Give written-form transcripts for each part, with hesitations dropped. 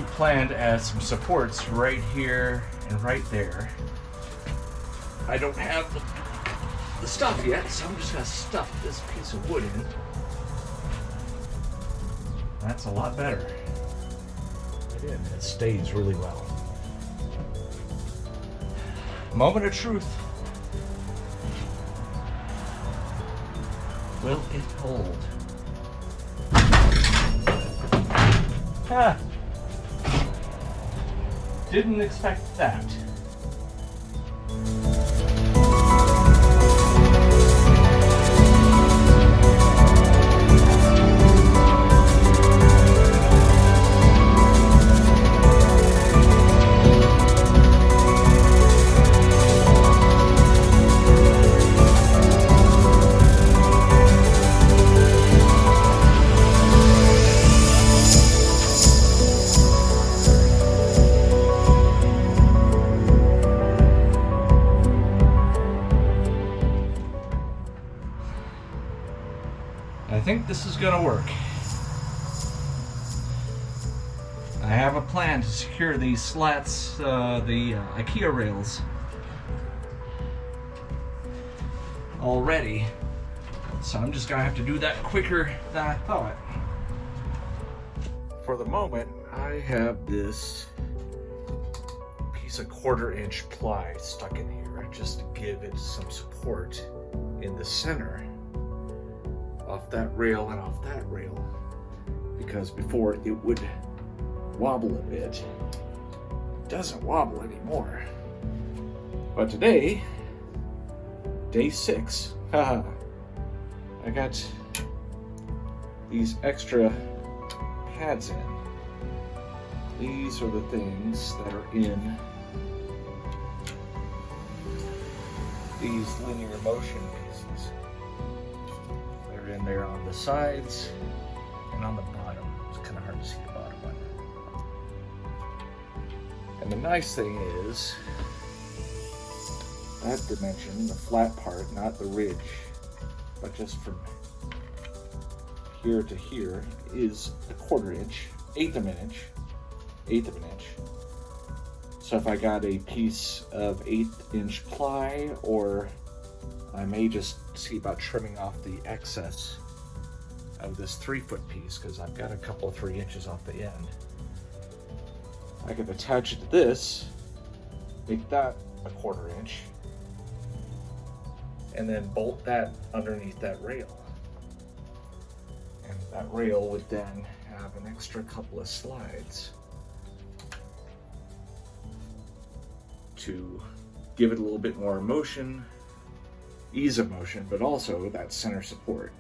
do plan to add some supports right here and right there. I don't have the stuff yet, so I'm just gonna stuff this piece of wood in. That's a lot better. It stays really well. Moment of truth. Will it hold? Ah. Didn't expect that. I think this is gonna work. I have a plan to secure these slats, the IKEA rails already, so I'm just gonna have to do that quicker than I thought. For the moment, I have this piece of 1/4-inch ply stuck in here just to give it some support in the center, off that rail and off that rail, because before it would wobble a bit. It doesn't wobble anymore. But today, day 6, I got these extra pads in. These are the things that are in these linear motion pieces. They're in there on the sides and on the bottom. It's kind of hard to see the bottom one. And the nice thing is, that dimension, the flat part, not the ridge, but just from here to here, is a 1/4 inch, eighth of an inch. So if I got a piece of 1/8-inch ply, or I may just see about trimming off the excess of this 3-foot piece, because I've got a couple of 3 inches off the end. I could attach it to this, make that a 1/4 inch, and then bolt that underneath that rail. And that rail would then have an extra couple of slides to give it a little bit more motion, ease of motion, but also that center support.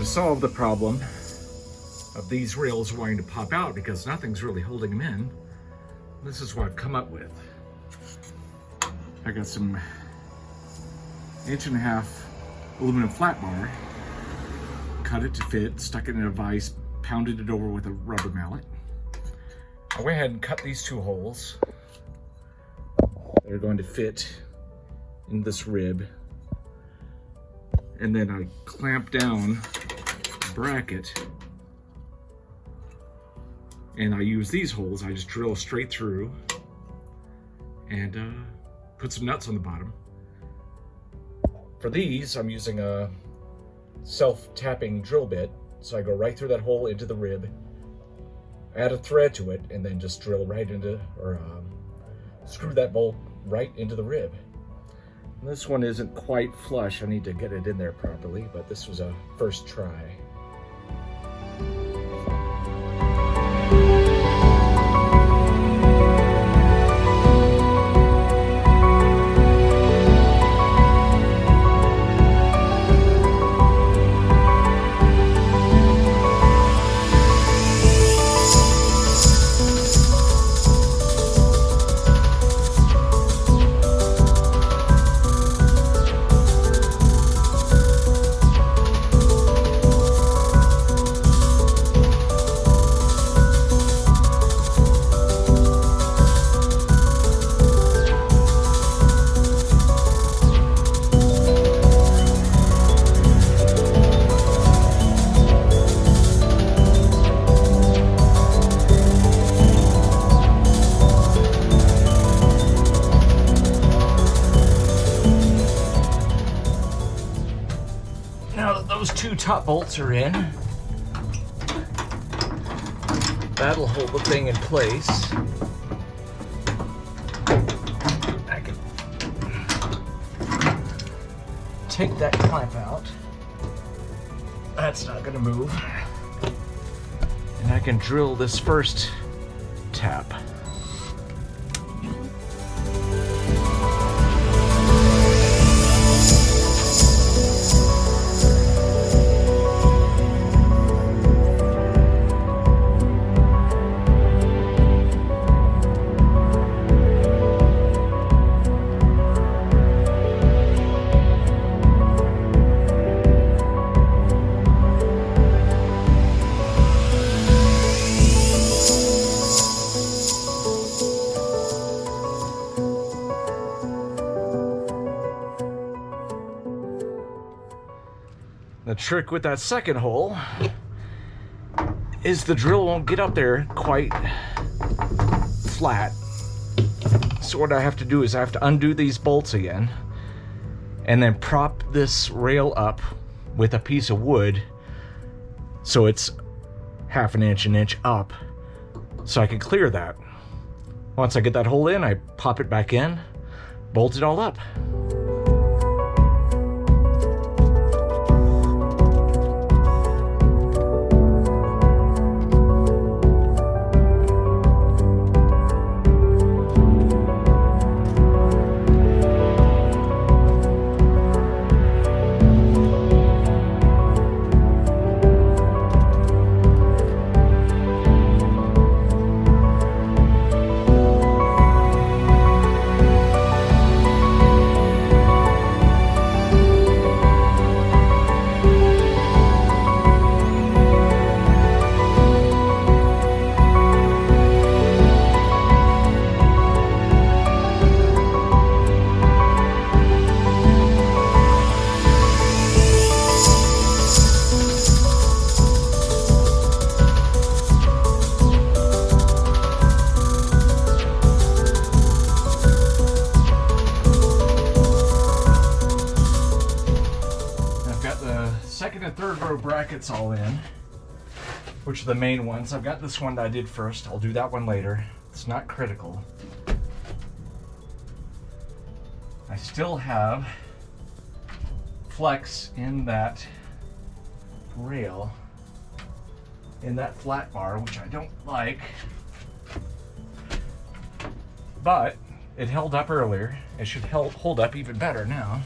Solve the problem of these rails wanting to pop out because nothing's really holding them in. This is what I've come up with. I got some 1.5-inch aluminum flat bar, cut it to fit, stuck it in a vise, pounded it over with a rubber mallet. I went ahead and cut these 2 holes that are going to fit in this rib, and then I clamped down bracket, and I use these holes. I just drill straight through and put some nuts on the bottom. For these, I'm using a self-tapping drill bit, so I go right through that hole into the rib, add a thread to it, and then just drill right into, or screw that bolt right into the rib. And this one isn't quite flush. I need to get it in there properly, but this was a first try. 2 top bolts are in. That'll hold the thing in place. I can take that clamp out. That's not gonna move. And I can drill this first tap. The trick with that second hole is the drill won't get up there quite flat. So what I have to do is I have to undo these bolts again and then prop this rail up with a piece of wood so it's half an inch up so I can clear that. Once I get that hole in, I pop it back in, bolt it all up. Second and third row brackets all in, which are the main ones. I've got this one that I did first. I'll do that one later. It's not critical. I still have flex in that rail, in that flat bar, which I don't like, but it held up earlier. It should hold up even better now.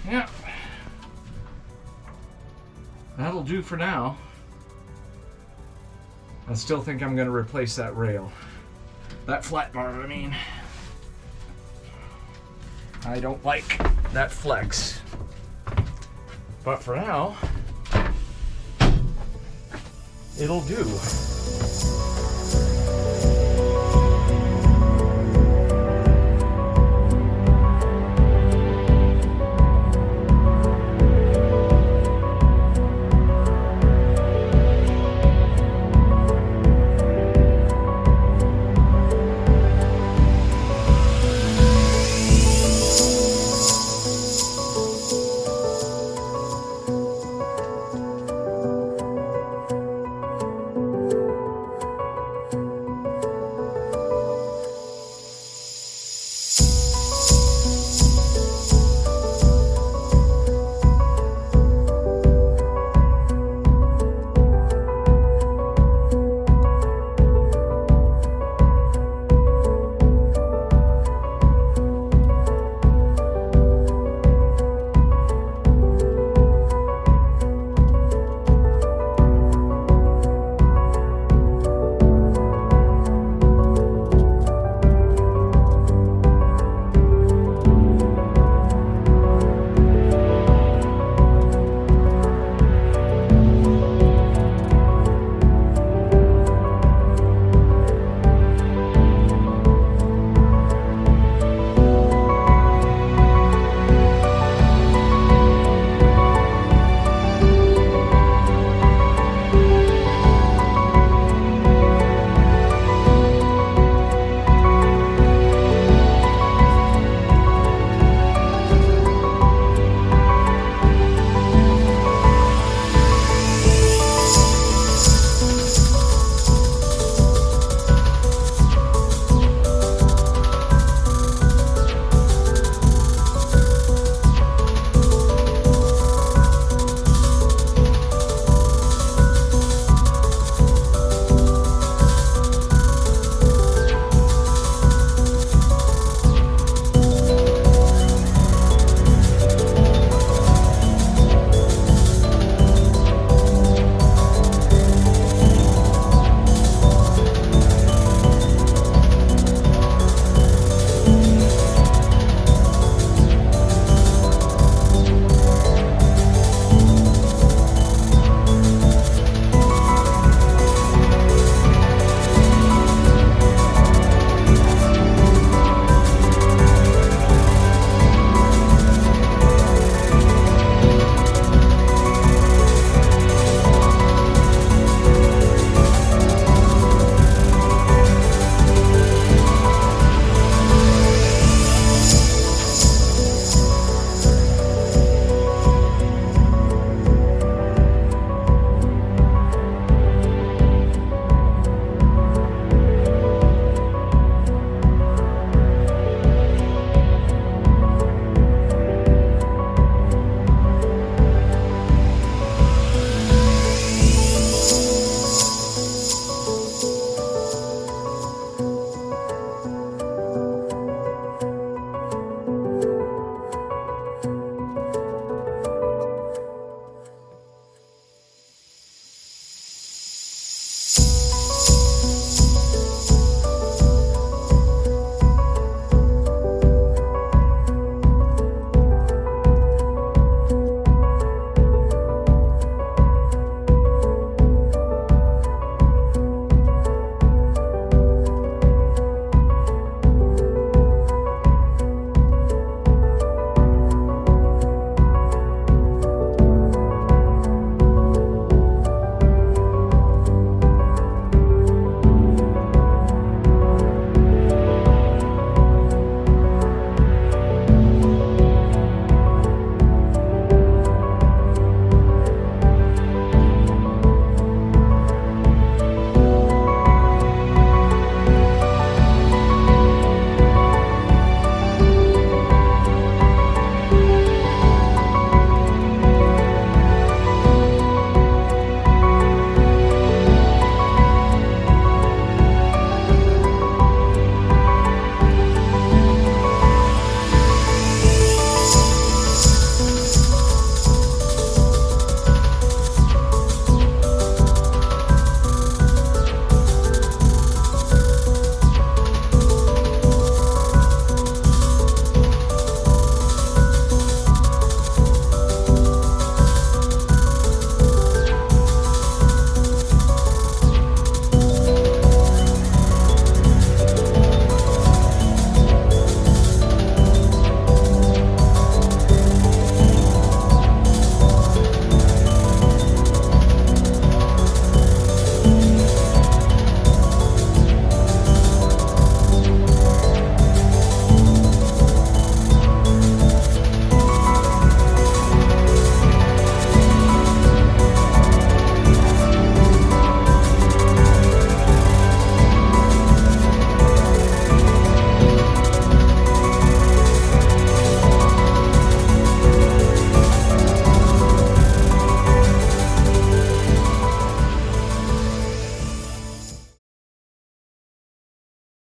Yeah, that'll do for now. I still think I'm going to replace that rail. That flat bar, I mean. I don't like that flex. But for now, it'll do.